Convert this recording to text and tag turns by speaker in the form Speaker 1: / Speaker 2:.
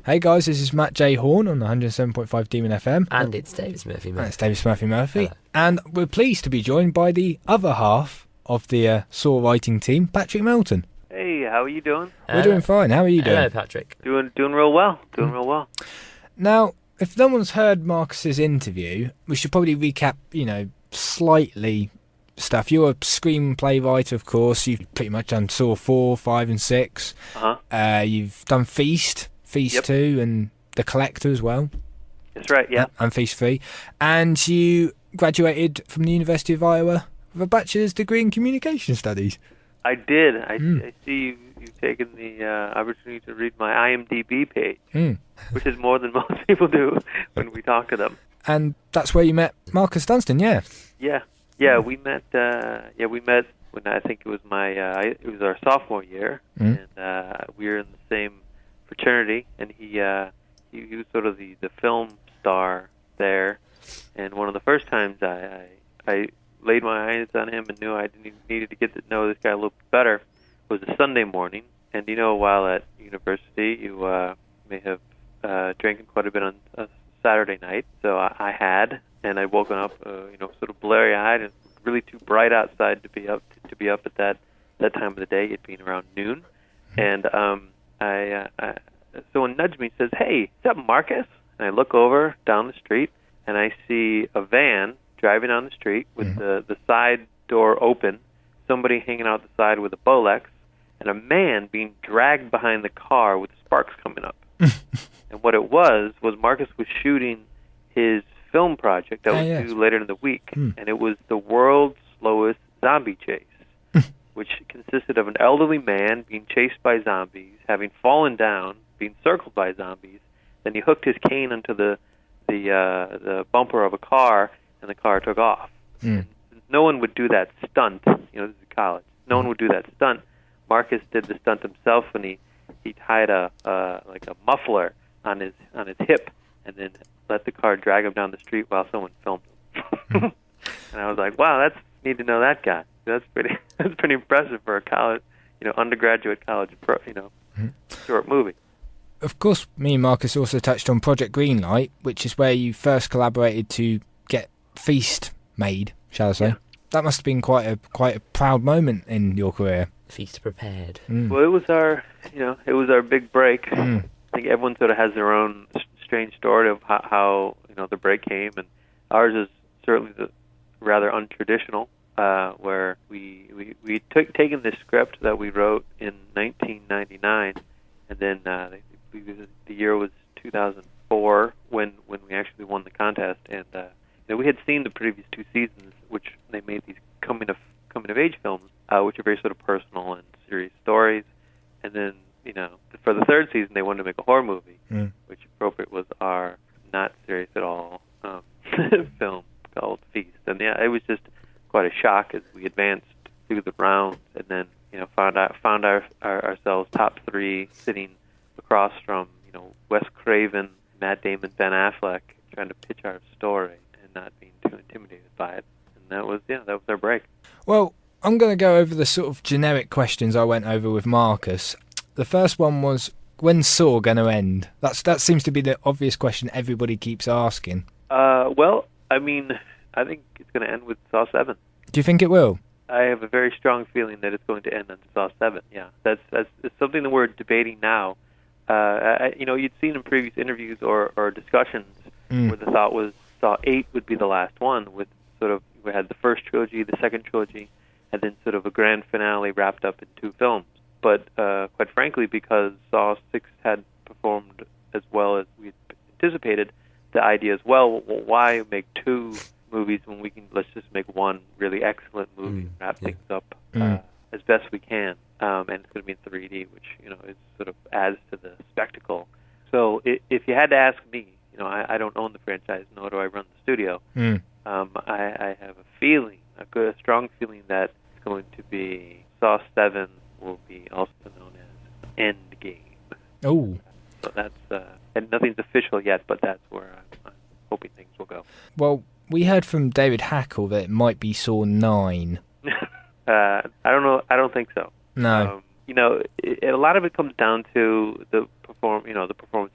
Speaker 1: Hey guys, this is Matt J. Horn on 107.5 Demon FM.
Speaker 2: And it's Davis Murphy.
Speaker 1: And it's Davis Murphy.
Speaker 2: Hello.
Speaker 1: And we're pleased to be joined by the other half of the Saw writing team, Patrick Melton.
Speaker 3: Hey, how are you doing?
Speaker 1: We're doing fine. How are you doing?
Speaker 2: Hello, Patrick.
Speaker 3: Doing real well. Doing real well.
Speaker 1: Now, if no one's heard Marcus's interview, we should probably recap, slightly stuff. You're a screenplay writer, of course. You've pretty much done Saw 4, 5 and 6.
Speaker 3: Uh-huh.
Speaker 1: You've done Feast
Speaker 3: Yep.
Speaker 1: 2 and The Collector as well.
Speaker 3: That's right, yeah.
Speaker 1: And Feast 3. And you graduated from the University of Iowa with a bachelor's degree in communication studies.
Speaker 3: I did. I see you've taken the opportunity to read my IMDb page, which is more than most people do when we talk to them.
Speaker 1: And that's where you met Marcus Dunstan, yeah?
Speaker 3: Yeah, we met when I think it was it was our sophomore year, and we were in the same fraternity, and he was sort of the film star there, and one of the first times I laid my eyes on him and knew I needed to get to know this guy a little bit better was a Sunday morning, and while at university you may have drinking quite a bit on a Saturday night, so I had, and I'd woken up sort of blurry-eyed and really too bright outside to be up at that time of the day, it being around noon, and someone nudged me and says, "Hey, is that Marcus?" And I look over down the street, and I see a van driving down the street with the side door open, somebody hanging out the side with a Bolex, and a man being dragged behind the car with sparks coming up. And what it was Marcus was shooting his film project that was due later in the week, and it was the world's slowest zombie chase, which consisted of an elderly man being chased by zombies, having fallen down, being circled by zombies. Then he hooked his cane onto the bumper of a car, and the car took off. No one would do that stunt. This is college. No one would do that stunt. Marcus did the stunt himself, and he tied a muffler on his hip, and then let the car drag him down the street while someone filmed him. And I was like, wow, need to know that guy. That's pretty impressive for a college, undergraduate college, short movie.
Speaker 1: Of course, me and Marcus also touched on Project Greenlight, which is where you first collaborated to get Feast made, shall I say? Yeah. That must have been quite a proud moment in your career.
Speaker 2: Feast prepared.
Speaker 3: Well, it was our big break. I think everyone sort of has their own strange story of how the break came, and ours is certainly rather untraditional, where we taken this script that we wrote in 1999, and then the year was 2004 when we actually won the contest, and we had seen the previous two seasons, which they made these coming of age films, which are very sort of personal and serious stories, and then for the third season they wanted to make a horror movie, which appropriate was our not serious at all film called Feast, and it was just quite a shock as we advanced through the rounds, and then found ourselves top three sitting across from Wes Craven, Matt Damon, Ben Affleck, trying to pitch our story and not being too intimidated by it, and that was our break.
Speaker 1: Well, I'm going to go over the sort of generic questions I went over with Marcus. The first one was, when's Saw going to end? That seems to be the obvious question everybody keeps asking.
Speaker 3: Well, I think it's going to end with Saw 7.
Speaker 1: Do you think it will?
Speaker 3: I have a very strong feeling that it's going to end on Saw 7. Yeah, that's it's something that we're debating now. You'd seen in previous interviews or discussions where the thought was Saw 8 would be the last one, with sort of we had the first trilogy, the second trilogy, and then sort of a grand finale wrapped up in two films. But quite frankly, because Saw 6 had performed as well as we anticipated, the idea is, well, why make two movies when let's just make one really excellent movie and wrap things up as best we can. And it's going to be in 3D, which is sort of adds to the spectacle. So if you had to ask me, I don't own the franchise, nor do I run the studio. I have a strong feeling that it's going to be Saw 7 will be also known as Endgame.
Speaker 1: Oh.
Speaker 3: So that's and nothing's official yet, but that's where I'm hoping things will go.
Speaker 1: Well, we heard from David Hackle that it might be Saw 9.
Speaker 3: I don't know. I don't think so.
Speaker 1: No.
Speaker 3: A lot of it comes down to the performance